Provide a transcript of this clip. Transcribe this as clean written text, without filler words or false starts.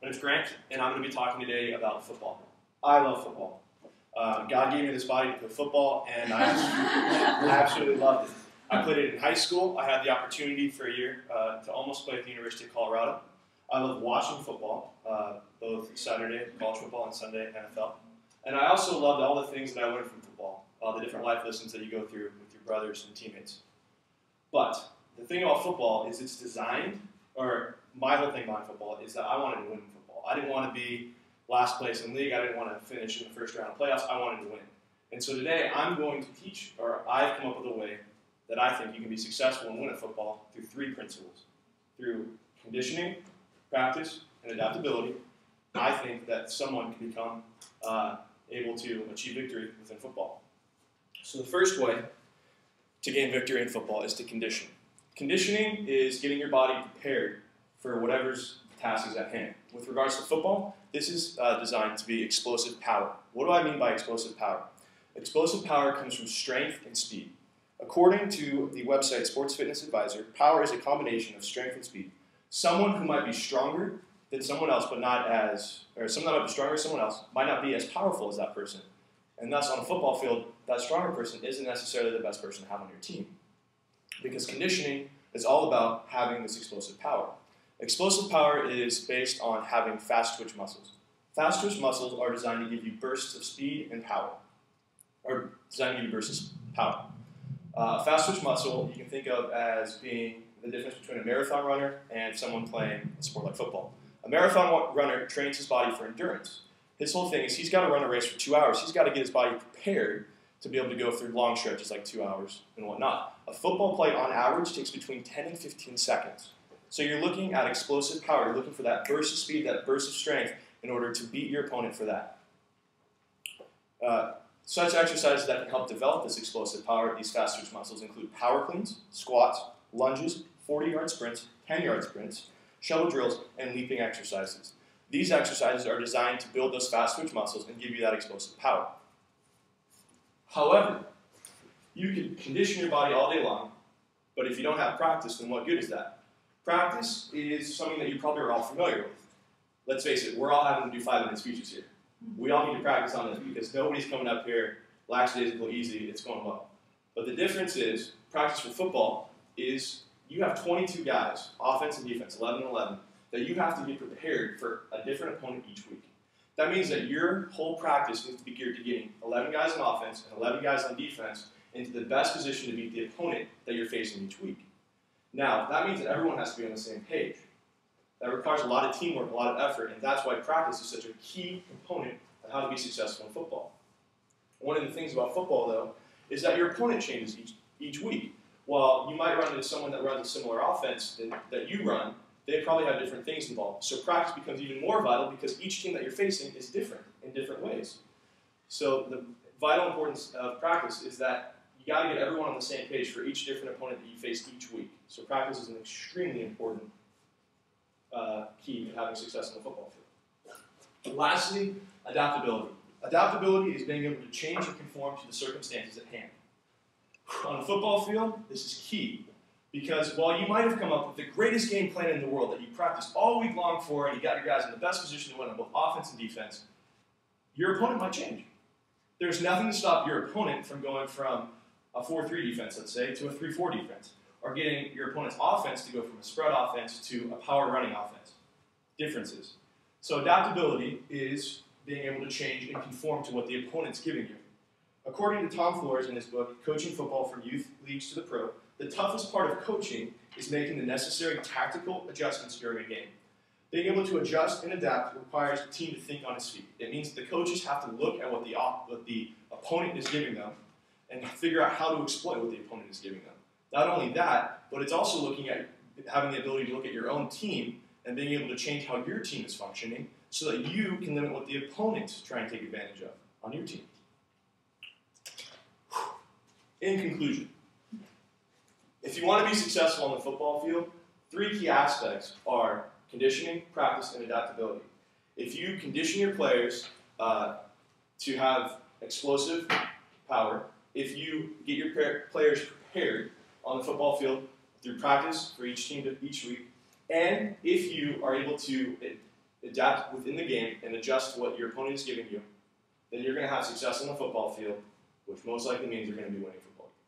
My name's Grant, and I'm going to be talking today about football. I love football. God gave me this body to play football, and I absolutely loved it. I played it in high school. I had the opportunity for a year to almost play at the University of Colorado. I love watching football, both Saturday college football and Sunday NFL. And I also loved all the things that I learned from football, all the different life lessons that you go through with your brothers and teammates. But the thing about football is it's designed, or my whole thing behind football is that I wanted to win football. I didn't want to be last place in the league. I didn't want to finish in the first round of playoffs. I wanted to win. And so today I'm going to teach, or I've come up with a way that I think you can be successful and win at football through three principles. Through conditioning, practice, and adaptability. I think that someone can become able to achieve victory within football. So the first way to gain victory in football is to condition. Conditioning is getting your body prepared for whatever's task is at hand. With regards to football, this is designed to be explosive power. What do I mean by explosive power? Explosive power comes from strength and speed. According to the website Sports Fitness Advisor, power is a combination of strength and speed. Someone who might be stronger than someone else, but not as, or someone that might be stronger than someone else, might not be as powerful as that person. And thus, on a football field, that stronger person isn't necessarily the best person to have on your team. Because conditioning is all about having this explosive power. Explosive power is based on having fast twitch muscles. Fast twitch muscles are designed to give you bursts of speed and power. Or designed to give you bursts of power. Fast twitch muscle you can think of as being the difference between a marathon runner and someone playing a sport like football. A marathon runner trains his body for endurance. His whole thing is he's got to run a race for 2 hours. He's got to get his body prepared to be able to go through long stretches like 2 hours and whatnot. A football play on average takes between 10 and 15 seconds. So you're looking at explosive power. You're looking for that burst of speed, that burst of strength in order to beat your opponent for that. Such exercises that can help develop this explosive power, these fast twitch muscles, include power cleans, squats, lunges, 40-yard sprints, 10-yard sprints, shuttle drills, and leaping exercises. These exercises are designed to build those fast twitch muscles and give you that explosive power. However, you can condition your body all day long, but if you don't have practice, then what good is that? Practice is something that you probably are all familiar with. Let's face it, we're all having to do 5-minute speeches here. We all need to practice on this because nobody's coming up here lackadaisical easy, it's going well. But the difference is, practice for football is you have 22 guys, offense and defense, 11 and 11, that you have to get prepared for a different opponent each week. That means that your whole practice needs to be geared to getting 11 guys on offense and 11 guys on defense into the best position to beat the opponent that you're facing each week. Now, that means that everyone has to be on the same page. That requires a lot of teamwork, a lot of effort, and that's why practice is such a key component of how to be successful in football. One of the things about football, though, is that your opponent changes each week. While you might run into someone that runs a similar offense that you run, they probably have different things involved. So practice becomes even more vital because each team that you're facing is different in different ways. So the vital importance of practice is that you got to get everyone on the same page for each different opponent that you face each week. So practice is an extremely important key to having success in the football field. Lastly, adaptability. Adaptability is being able to change and conform to the circumstances at hand. On the football field, this is key because while you might have come up with the greatest game plan in the world that you practiced all week long for and you got your guys in the best position to win on both offense and defense, your opponent might change. There's nothing to stop your opponent from going from a 4-3 defense, let's say, to a 3-4 defense, or getting your opponent's offense to go from a spread offense to a power running offense. Differences. So adaptability is being able to change and conform to what the opponent's giving you. According to Tom Flores in his book, Coaching Football from Youth Leagues to the Pro, the toughest part of coaching is making the necessary tactical adjustments during a game. Being able to adjust and adapt requires the team to think on its feet. It means the coaches have to look at what the opponent is giving them and figure out how to exploit what the opponent is giving them. Not only that, but it's also looking at having the ability to look at your own team and being able to change how your team is functioning so that you can limit what the opponent's trying to take advantage of on your team. In conclusion, if you want to be successful on the football field, three key aspects are conditioning, practice, and adaptability. If you condition your players to have explosive power, if you get your players prepared on the football field through practice for each team each week, and if you are able to adapt within the game, and adjust to what your opponent is giving you, then you're going to have success on the football field, which most likely means you're going to be winning football games.